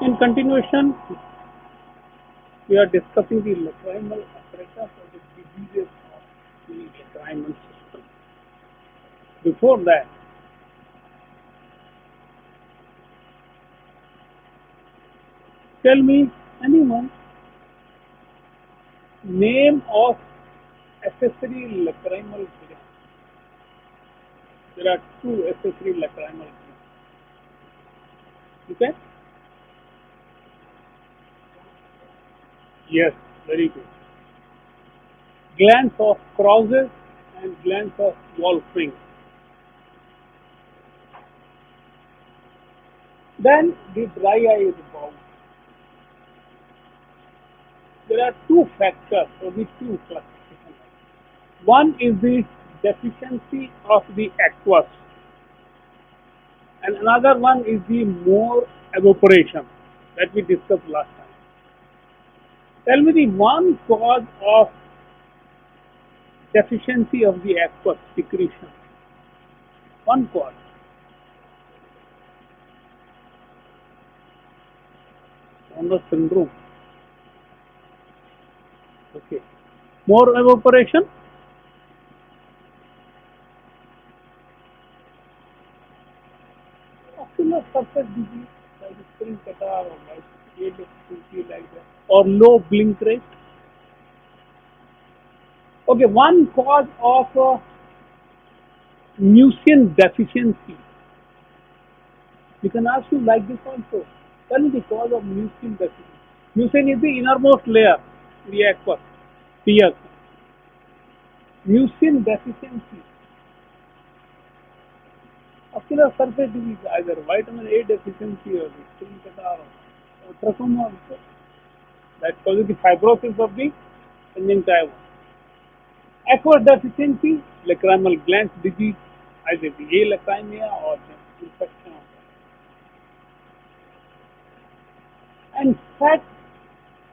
In continuation, we are discussing the lacrimal apparatus or the diseases of the lacrimal system. Before that, tell me anyone name of accessory lacrimal gland. There are two accessory lacrimal glands. Okay? Yes, very good. Glands of Krause's and glands of Wolfring. Then the dry eye is about. There are two factors or the two classifications. One is the deficiency of the aqueous, and another one is the more evaporation that we discussed last time. Tell me the one cause of deficiency of the aqueous secretion. One cause. Under syndrome. Okay. More evaporation. Ocular surface disease like spring catarrh or like ADHD like that, or low blink rate. Okay, one cause of mucin deficiency. We can ask you like this also. Tell me the cause of mucin deficiency. Mucin is the innermost layer, the aqueous, tears. Mucin deficiency. Ocular surface disease, either vitamin A deficiency or the spring catarrh or trachoma also. That causes the fibrosis of the conjunctiva. Aqueous deficiency, lacrimal glands disease, either the A. lacrimia or the infection of that. And fat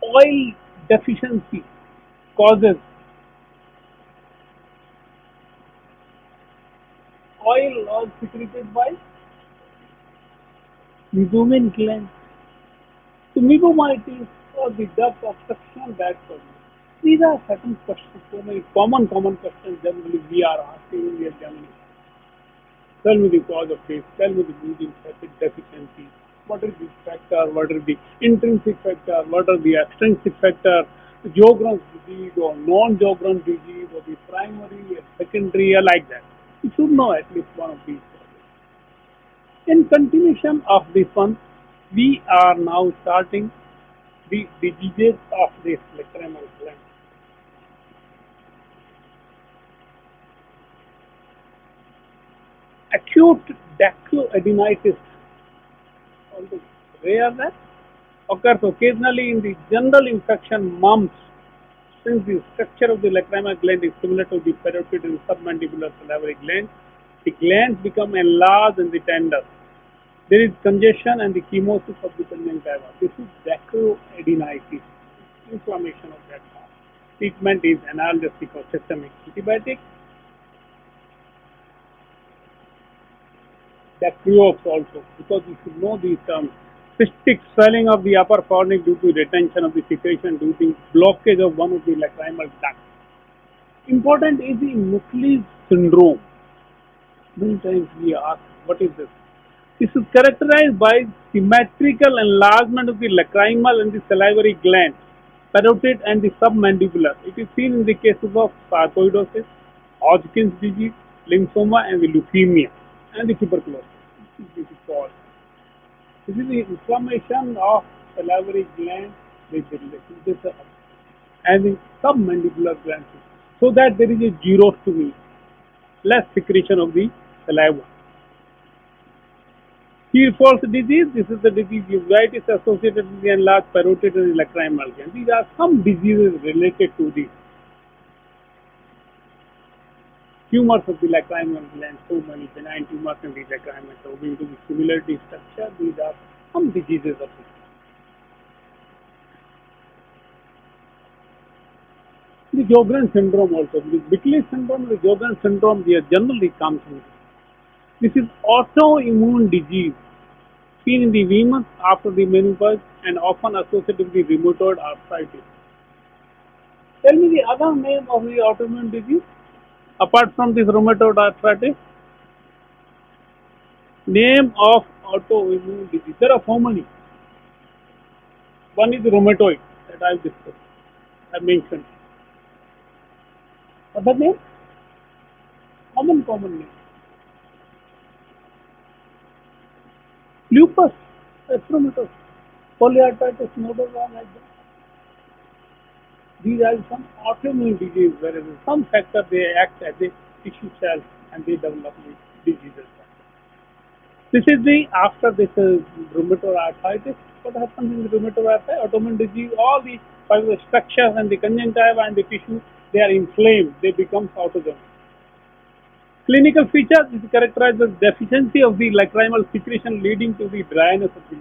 oil deficiency causes oil or secreted by mesomin gland. So megomyelitis or the duct obstruction that causes. These are certain questions, so many common questions generally we are asking in the examination. Tell me the cause of this, tell me the mucin deficiency, what is the factor, what is the intrinsic factor, what are the extrinsic factor, Sjogren's disease or non-Sjogren's disease or the primary or secondary or like that. You should know at least one of these. In continuation of this one, we are now starting the diseases of this lacrimal gland. Acute dactyloadenitis, although rare that, occurs occasionally in the general infection mumps, since the structure of the lacrimal gland is similar to the parotid and submandibular salivary gland. The glands become enlarged and the tender. There is congestion and the chemosis of the conjunctiva. This is dactyloadenitis, inflammation of that part. Treatment is analgesic or systemic antibiotic. Dactylos also, because you should know these terms. Cystic swelling of the upper fornix due to retention of the secretion due to blockage of one of the lacrimal ducts. Important is the Muckley's syndrome. Many times we ask, what is this? This is characterized by symmetrical enlargement of the lacrimal and the salivary glands, parotid and the submandibular. It is seen in the cases of sarcoidosis, Hodgkin's disease, lymphoma and the leukemia and the tuberculosis. This is called. This is the inflammation of salivary gland with the relationship and the submandibular gland, so that there is a xerostomy, less secretion of the saliva. Tearfall's disease, this is the disease uveitis associated with the enlarged parotid and the lacrimal gland. These are some diseases related to this. Tumors of the lacrimal gland, so many benign tumors in the lacrimal, owing to the similarity structure, these are some diseases of it. The Sjogren's syndrome also, the Bickley syndrome, the Sjogren's syndrome, they are generally comes in. This is autoimmune disease seen in the women after the menopause and often associated with the rheumatoid arthritis. Tell me the other name of the autoimmune disease apart from this rheumatoid arthritis. Name of autoimmune disease. There are so many. One is rheumatoid that I have discussed. I mentioned. Other name? Common name. Lupus, erythematosus, polyarthritis nodosa like that. These are some autoimmune disease where in some factor they act as a tissue cell and they develop the diseases. This is the after this rheumatoid arthritis. What happens in the rheumatoid arthritis? Autoimmune disease, all the structures and the conjunctiva and the tissue, they are inflamed. They become autoimmune. Clinical features is characterized as deficiency of the lacrimal secretion leading to the dryness of the.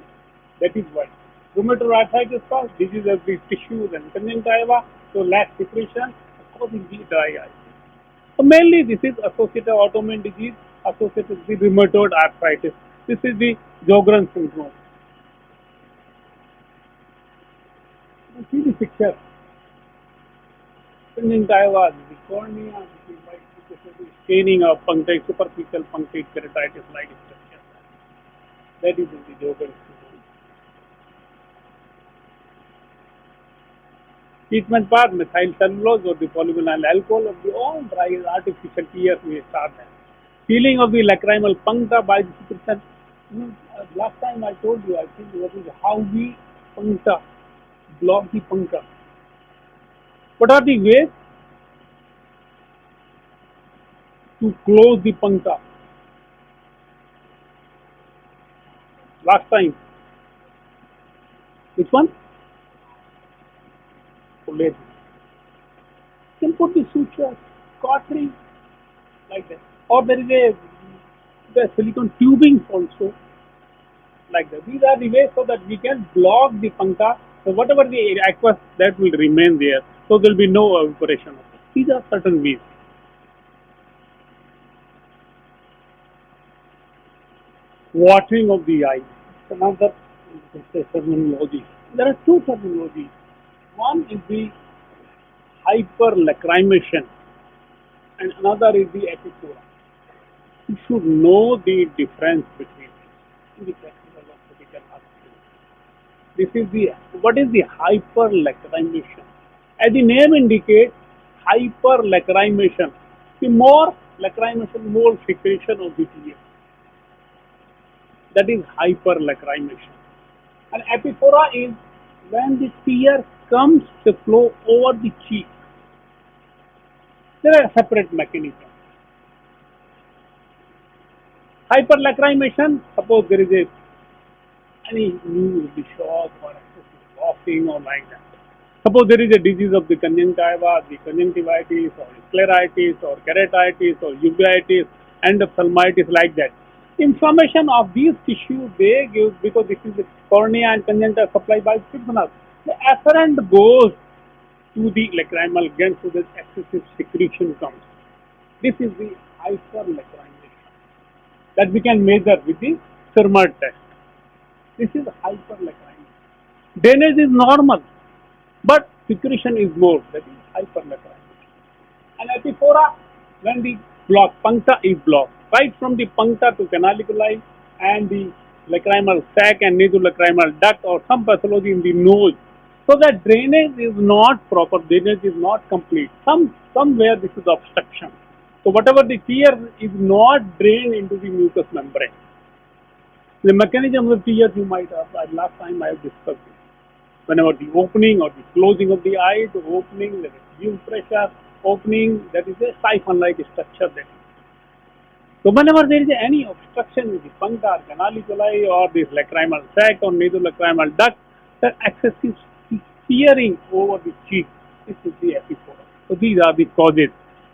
That is why rheumatoid arthritis causes disease of the tissues and conjunctiva, so lack secretion causing the dry eye. So mainly this is associated autoimmune disease associated with the rheumatoid arthritis. This is the Sjogren syndrome. You see the picture. Conjunctiva, the cornea, the staining of punctate, superficial punctate keratitis-like structure. That is in the Sjogren syndrome. Treatment part, methyl cellulose or the polyvinyl alcohol of the all dry artificial tears we start them. Healing of the lacrimal puncta by the secretion. Last time I told you, I think what is how we puncta block the puncta. What are the ways to close the puncta? Last time. Which one? You can put the suture, cautery, like that. Or there is the silicone tubing also, like that. These are the ways so that we can block the puncta. So whatever the aqueous that will remain there, so there will be no evaporation of it. These are certain ways. Watering of the eye. Another terminology. There are two terminologies. One is the hyperlacrimation and another is the epiphora. You should know the difference between in the practical of critical hospital. This is the what is the hyperlacrimation? As the name indicates, hyperlacrimation. The more lacrimation, more secretion of the tear. That is hyperlacrimation. And epiphora is when the tear comes to flow over the cheek. There are separate mechanisms. Hyperlacrimation, suppose there is any new shock or excessive coughing or like that. Suppose there is a disease of the conjunctiva, the conjunctivitis or scleritis or keratitis or uveitis, endophthalmitis like that. Inflammation of these tissues they give because this is the cornea and conjunctiva supplied by stigma. The afferent goes to the lacrimal gland so that excessive secretion comes. This is the hyperlacrimation that we can measure with the thermal test. This is hyperlacrimation. Drainage is normal, but secretion is more. That is hyperlacrimation. And epiphora, when the puncta is blocked, right from the puncta to canaliculi and the lacrimal sac and nasolacrimal duct or some pathology in the nose. So that drainage is not proper, drainage is not complete. Somewhere this is obstruction. So whatever the tear is not drained into the mucous membrane. The mechanism of the tears you might have, last time I have discussed it. Whenever the opening or the closing of the eye, the opening, there is due pressure, opening, that is a siphon-like structure that is. So whenever there is any obstruction with the puncta, canaliculi or this lacrimal sac or nasolacrimal duct, that excessive tearing over the cheek, this is the epiphora. So these are the causes.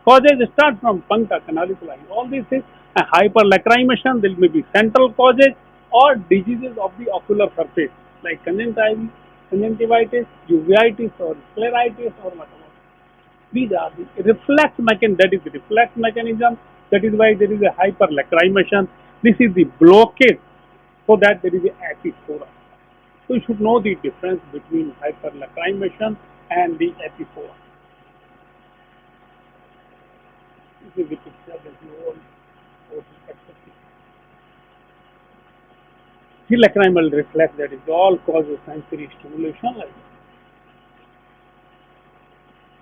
Causes start from puncta, canaliculi. All this is a hyperlacrimation. There may be central causes or diseases of the ocular surface like conjunctivitis, uveitis or scleritis or whatever. These are the reflex mechanism. That is the reflex mechanism. That is why there is a hyperlacrimation. This is the blockage so that there is a epiphora. So you should know the difference between hyperlacrimation and the epiphora. This is the picture that you all expected. The lacrimal reflex, that is all causes sensory stimulation like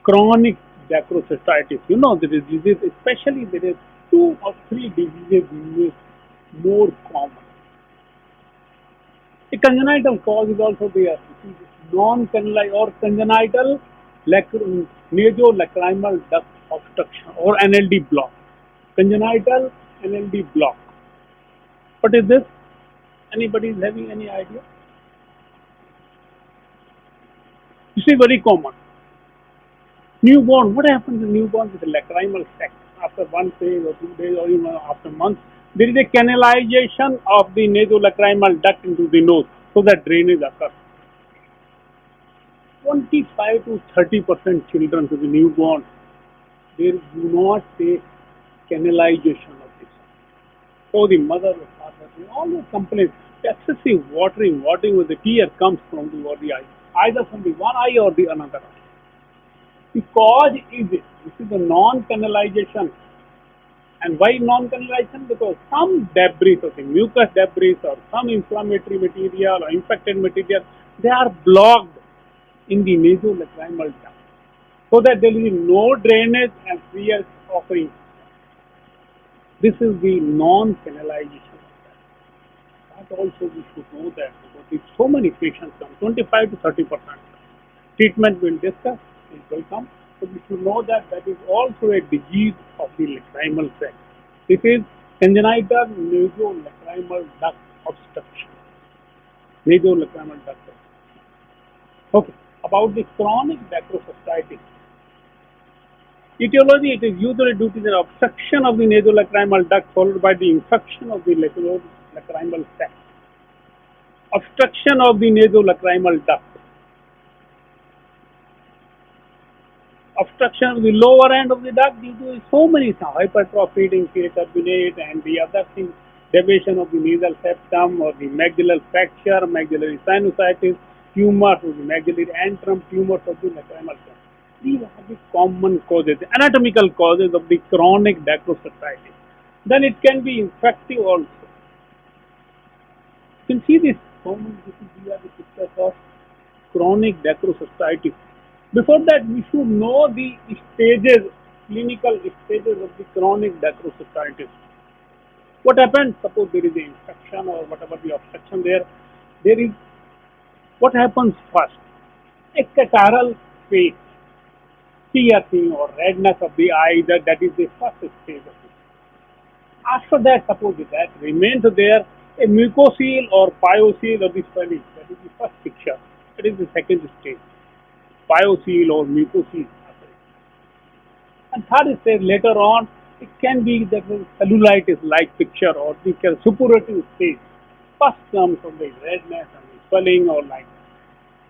chronic dacrocystitis. You know the diseases, especially there is 2 or 3 diseases more common. A congenital cause is also there. Non-congenital or congenital nasolacrimal duct obstruction or NLD block. Congenital NLD block. What is this? Anybody is having any idea? You see, very common. Newborn, what happens in newborn with the lacrimal sac? After 1 day or 2 days or even after months, there is a canalization of the nasolacrimal duct into the nose, so that drainage occurs. 25 to 30% children to the newborn, they do not take canalization of this. So the mother or father, they always complain, excessive watering with the tear comes from the eye, either from the one eye or the another eye. The cause is this is the non-canalization. And why non-canalization? Because some debris, or the mucus debris or some inflammatory material or infected material, they are blocked in the nasolacrimal duct, so that there is no drainage and clear offering. This is the non-canalization. That also we should know that, because if so many patients come, 25 to 30%, treatment will discuss, it will come. So we should know that is also a disease of the lacrimal sac. This is congenital nasolacrimal duct obstruction. Nasolacrimal duct obstruction. Okay, about the chronic dacrocystitis. Etiology, it is usually due to the obstruction of the nasolacrimal duct followed by the infection of the lacrimal sac. Obstruction of the nasolacrimal duct. Obstruction of the lower end of the duct due to so many hypertrophied inferior turbinate and the other things, deviation of the nasal septum or the maxillary fracture, maxillary sinusitis, tumors of the maxillary antrum, tumors of the lacrimal sac. These are the common causes, anatomical causes of the chronic dacrocystitis. Then it can be infective also. You can see this common, these are the pictures of chronic dacrocystitis. Before that, we should know the stages, clinical stages of the chronic dacrocystitis. What happens? Suppose there is an infection or whatever the obstruction there is, what happens first? A catarrhal phase, tearing or redness of the eye, that is the first stage of it. After that, suppose that remains there, a mucocele or pyocele of the swelling, that is the first picture, that is the second stage. Pyocele or mucocele. And third stage, later on, it can be the cellulitis-like picture or the suppurative stage. First comes from the redness and the swelling or like.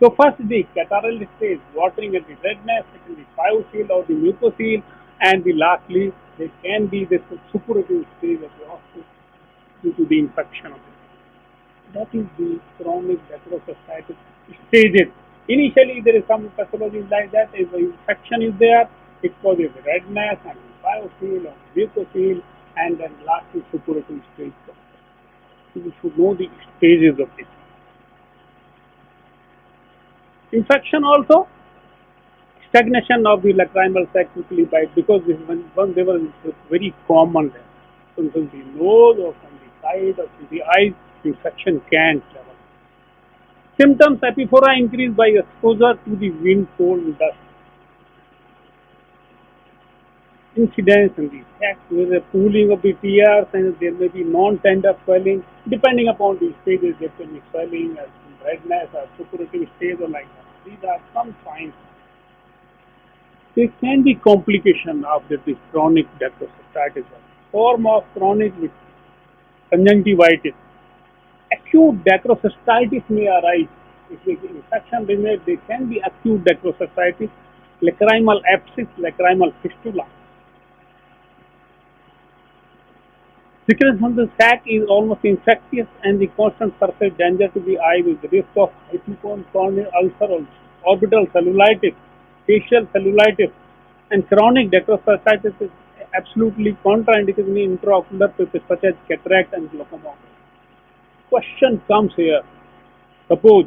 So first the catarrhal stage, watering at the redness, second the pyocele or the mucocele, and the lastly there can be the suppurative stage of the osteoarthritis due to the infection of it. That is the chronic dacrocystitis stages. Initially, there is some pathology like that. If the infection is there, it causes redness and pyocele or mucocele, and then lastly suppurative stage. So we should know the stages of this. Infection also, stagnation of the lacrimal sac quickly bite, because this one they were very common there. From the nose or from the side or from the eyes, infection can travel. Symptoms: epiphora increase by exposure to the wind, cold, and dust. Incidence in the sac with a pooling of the tears, and there may be non-tender swelling. Depending upon the stages, there can be swelling, redness, or suppurative stage, or like that. These are some signs. There can be complication of this chronic dacrocystitis. Form of chronic conjunctivitis. Acute dacrocystitis may arise. If the infection remains, there can be acute dacrocystitis, lacrimal abscess, lacrimal fistula. Secretion from the sac is almost infectious and the constant surface danger to the eye with the risk of hypocone, corneal ulcer, orbital cellulitis, facial cellulitis, and chronic dacryocystitis is absolutely contraindicated in intraocular pupils such as cataract and glaucoma. Question comes here. Suppose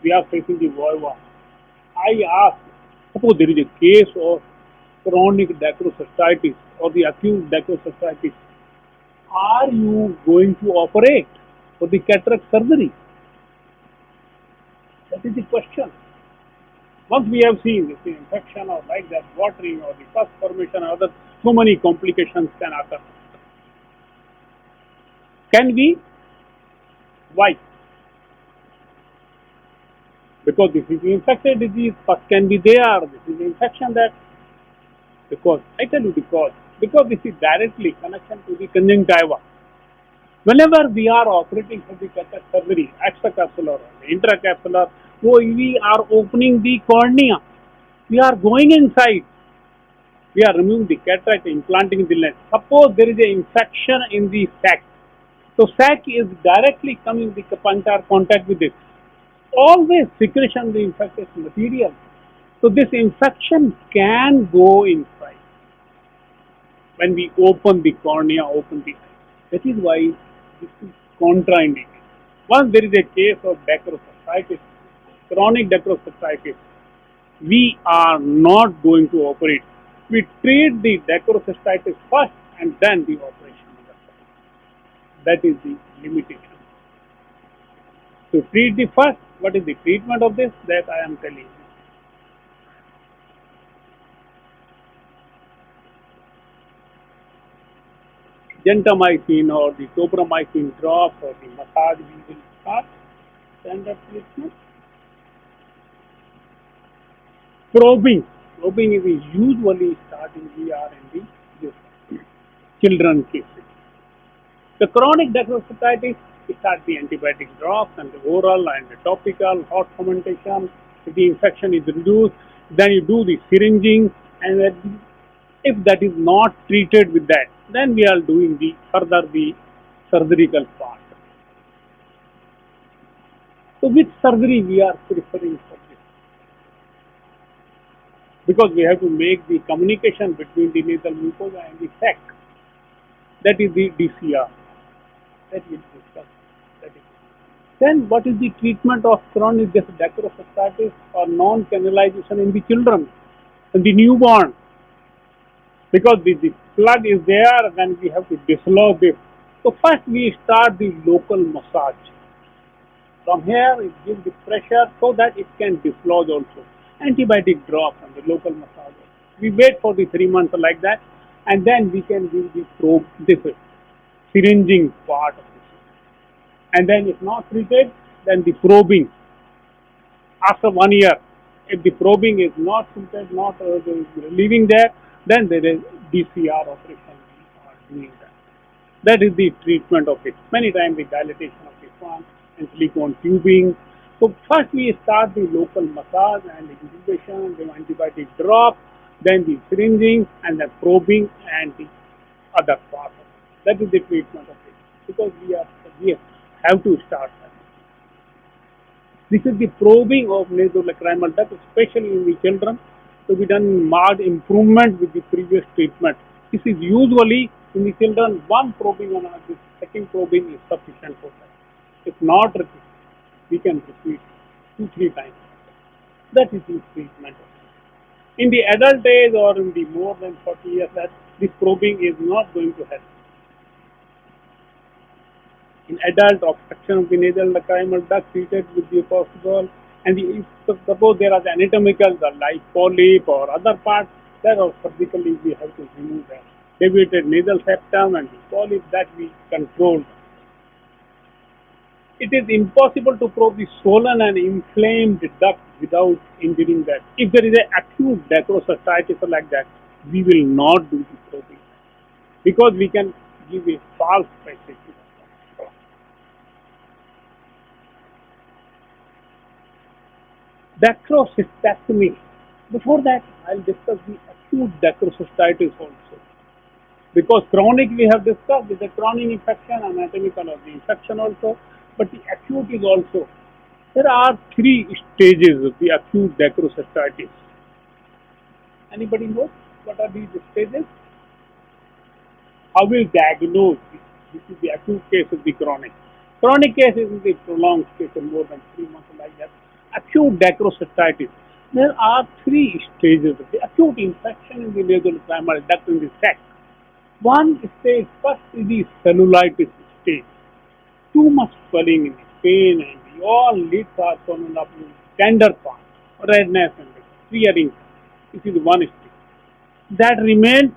we are facing the vulva. I ask, suppose there is a case of chronic dacryocystitis or the acute dacryocystitis. Are you going to operate for the cataract surgery? That is the question. Once we have seen this infection or like that watering or the pus formation or other, so many complications can occur. Can we? Why? Because this is the infected disease, pus can be there, this is the infection that, because, I tell you the cause, because this is directly connection to the conjunctiva. Whenever we are operating for the cataract surgery, extracapsular or intracapsular, so we are opening the cornea. We are going inside. We are removing the cataract, implanting the lens. Suppose there is an infection in the sac. So sac is directly coming with the puncture contact with it. Always secretion the infected material. So this infection can go inside when we open the cornea, open the eye. That is why this is contraindicated. Once there is a case of dacryocystitis, chronic dacryocystitis, we are not going to operate. We treat the dacryocystitis first and then the operation. That is the limitation. To treat the first, what is the treatment of this? That I am telling you. Gentamicin or the tobramycin drops or the massage we will start. Standard treatment. Probing. Probing is usually starting we are in the children cases. The chronic dacryocystitis, we start the antibiotic drops and the oral and the topical, hot fermentation. If the infection is reduced, then you do the syringing, and if that is not treated with that, then we are doing the further the surgical part. So which surgery we are preferring for this? Because we have to make the communication between the nasal mucosa and the sac. That is the DCR. That we discuss. Then what is the treatment of chronic dacryocystitis or non-canalization in the children, in the newborn? Because the plug is there, then we have to dislodge it. So first we start the local massage. From here it gives the pressure so that it can dislodge also. Antibiotic drops and the local massage. We wait for the 3 months like that, and then we can give the probe, this syringing part of it. And then if not treated, then the probing. After 1 year, if the probing is not treated, not leaving there, then there is DCR operation we are doing that. That is the treatment of it. Many times the dilatation of the fund and silicone tubing. So first we start the local massage and the intubation, the antibiotic drop, then the syringing and the probing and the other part of it. That is the treatment of it. Because we have to start that. This is the probing of nasolacrimal duct, especially in the children, to be done marked improvement with the previous treatment. This is usually in the children, one probing on the second probing is sufficient for that. If not repeat, we can repeat 2-3 times. That is the treatment. In the adult age or in the more than 40 years, that this probing is not going to help. In adult, obstruction of the nasal lacrimal duct treated with the epoxidol, and if suppose there are the anatomical, like polyp or other parts, that are surgically we have to remove that. Deviated nasal septum and the polyp, that we control. It is impossible to probe the swollen and inflamed duct without injuring that. If there is an acute dacryocystitis or like that, we will not do the probing because we can give a false message. Dacrocystectomy. Before that, I'll discuss the acute dacryocystitis also. Because chronic we have discussed is a chronic infection, anatomical of the infection also, but the acute is also. There are three stages of the acute dacrocystitis. Anybody knows what are these stages? How will diagnose this? This is the acute case of the chronic. Chronic case is the prolonged case of more than 3 months like that. Acute dacrocystitis. There are three stages of the acute infection in the nasolacrimal duct in the sac. One stage, first is the cellulitis stage. Too much swelling in the pain and all lids are coming up with tender part, redness and tearing. This is one stage. That remains.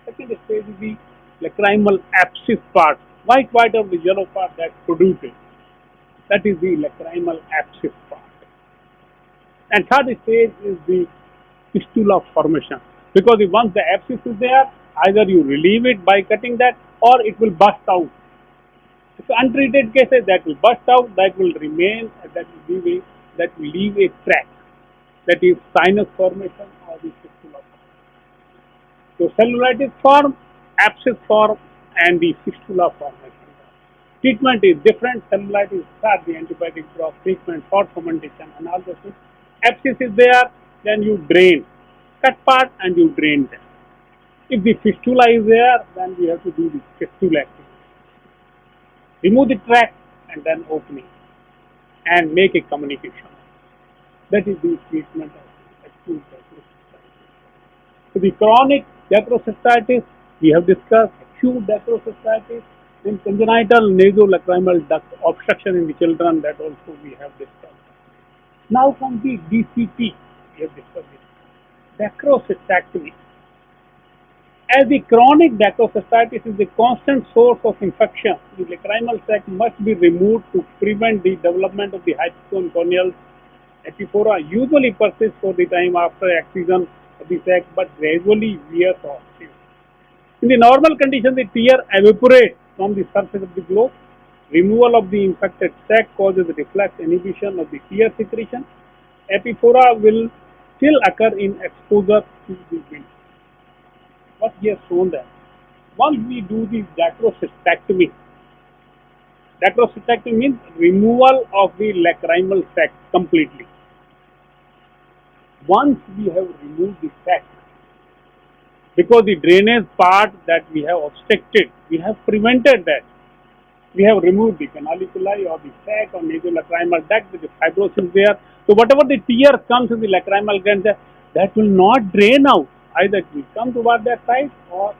Second stage is the lacrimal abscess part, white of the yellow part that produces. That is the lacrimal abscess part. And third stage is the fistula formation. Because once the abscess is there, either you relieve it by cutting that or it will burst out. If untreated cases, that will burst out, that will remain, that will leave a crack. That is sinus formation or the fistula formation. So cellulitis form, abscess form and the fistula formation. Treatment is different. Cellulitis start the antibiotic drop treatment for fermentation and all those things. Abscess is there, then you drain. Cut part and you drain them. If the fistula is there, then we have to do the fistulectomy. Remove the tract and then opening and make a communication. That is the treatment of acute dacrocystitis. So the chronic dacrocystitis we have discussed, acute dacrocystitis, then congenital nasolacrimal duct obstruction in the children, that also we have discussed. Now comes the DCT, we have discussed it. Dacrocystectomy. As the chronic dacrocysstitis is a constant source of infection, the lacrimal sac must be removed to prevent the development of the hypocone corneal epiphora. Usually persists for the time after excision of the sac, but gradually wears off. In the normal condition, the tear evaporates from the surface of the globe. Removal of the infected sac causes reflex inhibition of the tear secretion. Epiphora will still occur in exposure to the wind. What he has shown that once we do the dacrocystectomy means removal of the lacrimal sac completely. Once we have removed the sac, because the drainage part that we have obstructed, we have prevented that. We have removed the canaliculi or the sac or nasolacrimal duct with the fibrosis there. So whatever the tear comes in the lacrimal gland, that will not drain out. Either it will come toward that side or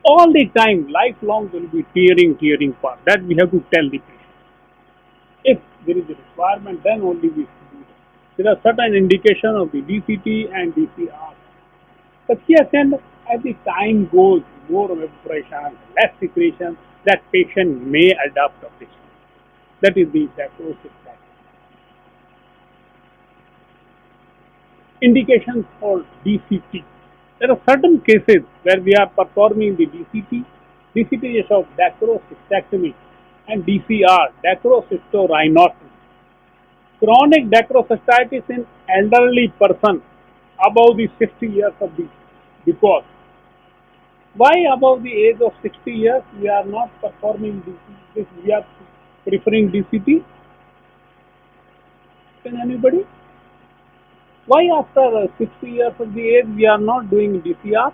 all the time, lifelong will be tearing part. That we have to tell the patient. If there is a requirement, then only we should do that. There are certain indications of the DCT and DCR. But here then, as the time goes, more evaporation, less secretion, that patient may adopt of this. That is the dacrocystis. Indications for DCT. There are certain cases where we are performing the DCT. DCT is of dacrocystectomy and DCR, dacrocystorhinosis. Chronic dacrocystitis in elderly person above the 60 years of age. Because why above the age of 60 years we are not performing DCT, we are preferring DCT? Can anybody? Why after 60 years of the age we are not doing DCR?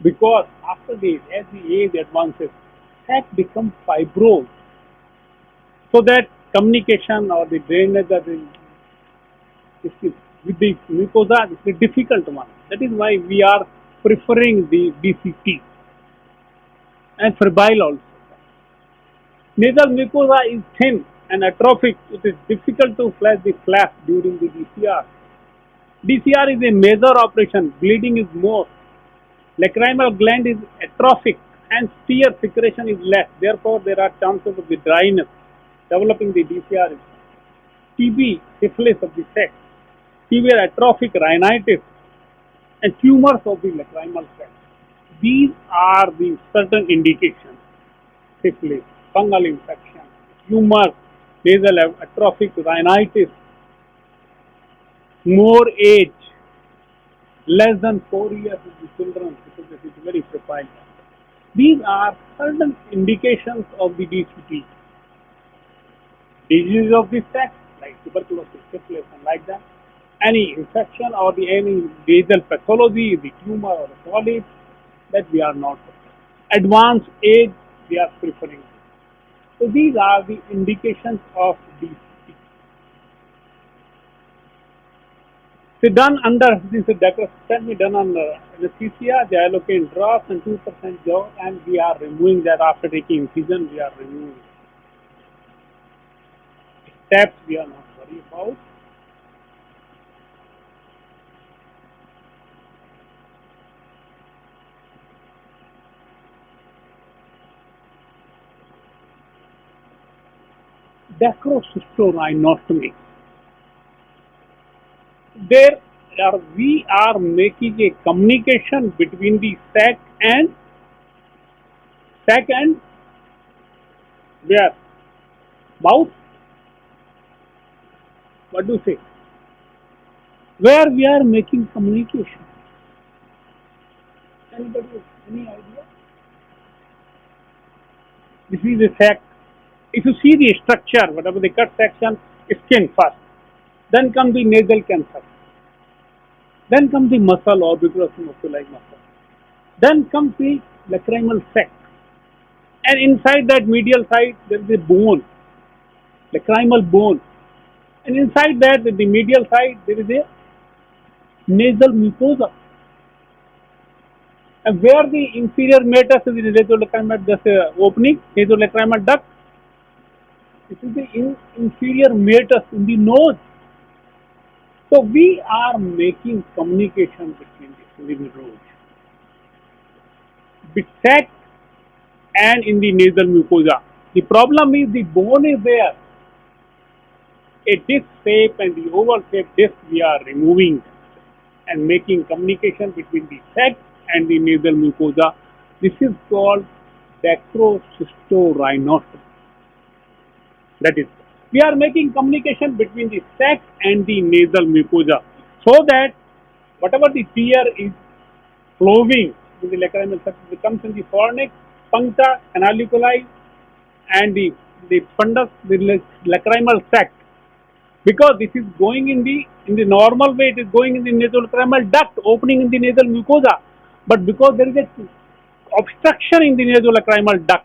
Because after as the age advances, sac becomes fibrosed. So that communication or the drainage with the mucosa is a difficult one. That is why we are preferring the DCT and febrile also. Nasal mucosa is thin and atrophic. It is difficult to flash the flap during the DCR. DCR is a major operation. Bleeding is more. Lacrimal gland is atrophic and tear secretion is less. Therefore, there are chances of the dryness developing the DCR. TB, syphilis of the sac, severe atrophic rhinitis, and tumors of the lacrimal sac. These are the certain indications. Syphilis, fungal infection, tumors, nasal atrophic rhinitis, more age, less than 4 years of the children because it is very fragile. These are certain indications of the DCT. Disease of the sex, like tuberculosis, syphilis, and like that. Any infection or any nasal pathology, the tumor or the polyp, that we are not. Advanced age, we are preferring. So these are the indications of DCT. So done under this can be done under anesthesia, the allocate drops and 2% jaw, and we are removing that after taking incision. We are removing steps. We are not worried about. Dacrocystorhinostomy. There we are making a communication between the sac and where mouth. What do you say? Where we are making communication. Anybody have any idea? This is a sac. If you see the structure, whatever the cut section, skin first, then comes the nasal cancer, then comes the muscle or vigorous muscle-like muscle, then comes the lacrimal sac, and inside that medial side there is a bone, lacrimal bone, and inside that the medial side there is a nasal mucosa, and where the inferior meatus is the nasolacrimal, this opening, nasolacrimal duct. This is the inferior meatus in the nose. So we are making communication between the nose, sac and in the nasal mucosa. The problem is the bone is there. A disc shape and the oval shape disc we are removing and making communication between the sac and the nasal mucosa. This is called dacrocystorhinostomy. That is, we are making communication between the sac and the nasal mucosa so that whatever the tear is flowing in the lacrimal sac comes in the fornix, puncta, canaliculi, and the fundus, the lacrimal sac. Because this is going in the normal way, it is going in the nasolacrimal duct, opening in the nasal mucosa. But because there is a obstruction in the nasolacrimal duct,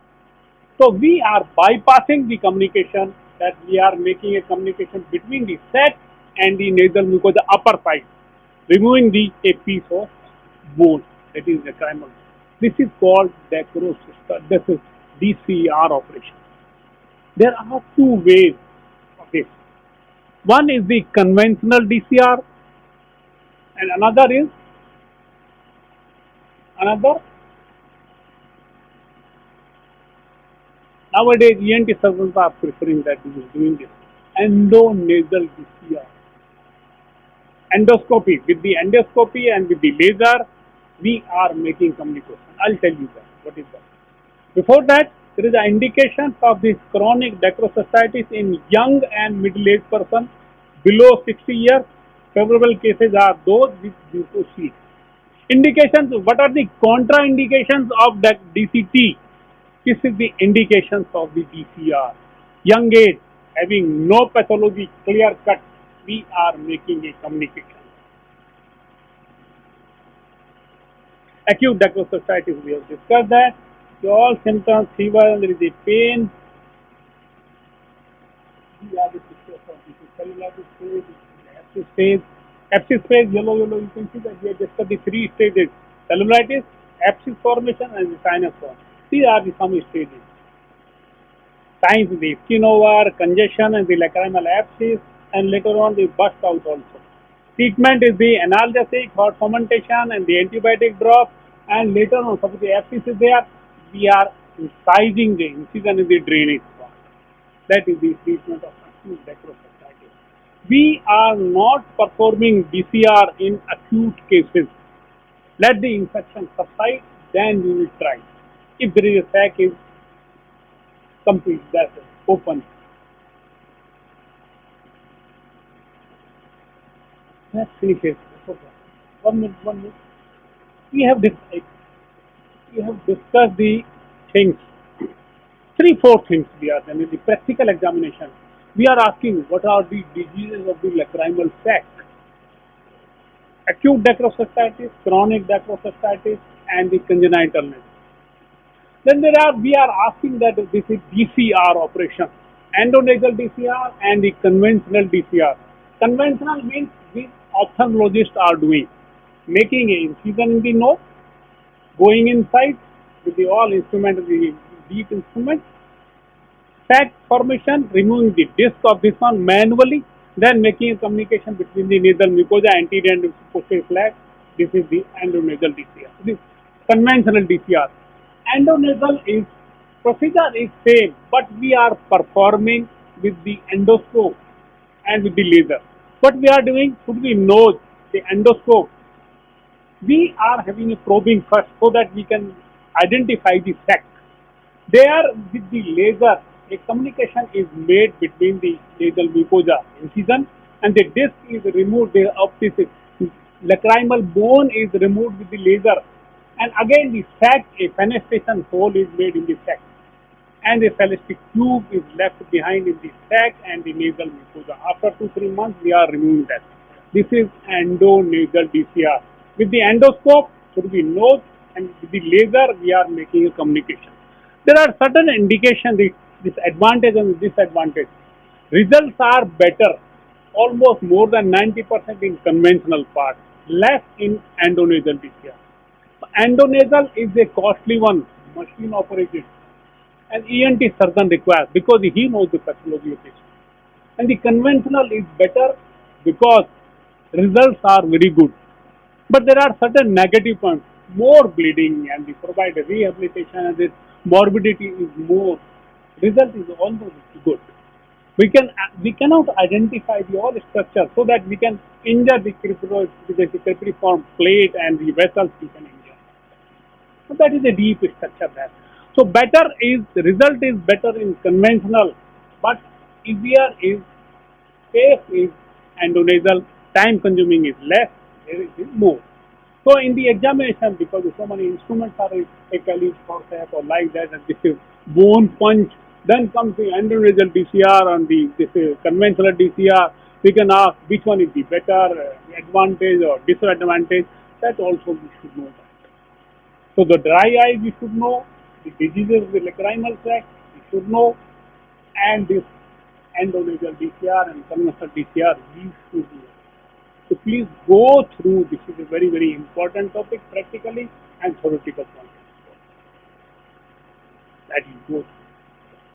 so we are bypassing the communication, that we are making a communication between the sac and the nasal mucosa upper side, removing a piece of bone, that is lacrimal. This is called dacrocystor. This is DCR operation. There are two ways of this. One is the conventional DCR, and another nowadays ENT surgeons are preferring that we are doing this endonasal DCR. Endoscopy, with the endoscopy and with the laser, we are making communication. I'll tell you that. What is that? Before that, there is an indication of this chronic dacrocystitis in young and middle-aged person below 60 years. Favorable cases are those with leukocytes. Indications, what are the contraindications of that DCT? This is the indications of the DCR. Young age, having no pathology, clear cut, we are making a communication. Acute dacrocystitis, we have discussed that. So all symptoms, fever, there is a pain. These are the pictures of this cellulitis phase, abscess phase. Abscess phase, yellow, you can see that we have discussed the three stages: cellulitis, abscess formation, and the sinus form. These are the some stages. Signs, the skin over, congestion, and the lacrimal abscess, and later on they burst out also. Treatment is the analgesic, hot fermentation, and the antibiotic drop, and later on, suppose the abscess is there, we are incising the incision in the drainage part. That is the treatment of acute dacrocystitis. We are not performing DCR in acute cases. Let the infection subside, then we will try. If there is a sac is complete, that is open. Let's finish it. one minute. We have we have discussed the things, three, four things we are done in the practical examination. We are asking what are the diseases of the lacrimal sac, acute dacrocystitis, chronic dacrocystitis, and the congenital nevus. Then we are asking that this is DCR operation, endonasal DCR and the conventional DCR. Conventional means the ophthalmologists are doing, making an incision in the nose, going inside with the all instrument, the deep instrument, sac formation, removing the disc of this one manually, then making a communication between the nasal mucosa, anterior and posterior flap. This is the endonasal DCR. This conventional DCR. Endonasal is procedure is same, but we are performing with the endoscope and with the laser. What we are doing through the nose, the endoscope, we are having a probing first so that we can identify the sac. There, with the laser, a communication is made between the nasal mucosa incision and the disc is removed of this lacrimal bone is removed with the laser, and again the sac, a fenestration hole is made in the sac, and a celestic tube is left behind in the sac and the nasal mucosa. After 2-3 months, we are removing that. This is endonasal DCR. With the endoscope, through the nose, and with the laser, we are making a communication. There are certain indications, this advantage and disadvantage. Results are better, almost more than 90% in conventional part, less in endonasal DCR. Endonasal is a costly one, machine operated, and ENT surgeon requires because he knows the pathology of it. And the conventional is better because results are very good. But there are certain negative points, more bleeding and the provide rehabilitation and the morbidity is more. Result is almost good. We cannot identify the all structure so that we can injure the cribriform plate and the vessels we can injure. So that is a deep structure there. So better is the result is better in conventional, but easier is safe is endonasal, time consuming is less, there is more. So in the examination, because so many instruments are a calibre forceps or like that, and this is bone punch, then comes the endonasal DCR and this is conventional DCR. We can ask which one is the better, advantage or disadvantage. That also we should know that. So the dry eye we should know, the diseases of the lacrimal sac we should know, and this endonasal DCR and conventional DCR we should know. So please go through, this is a very, very important topic practically and theoretical point. That you go through.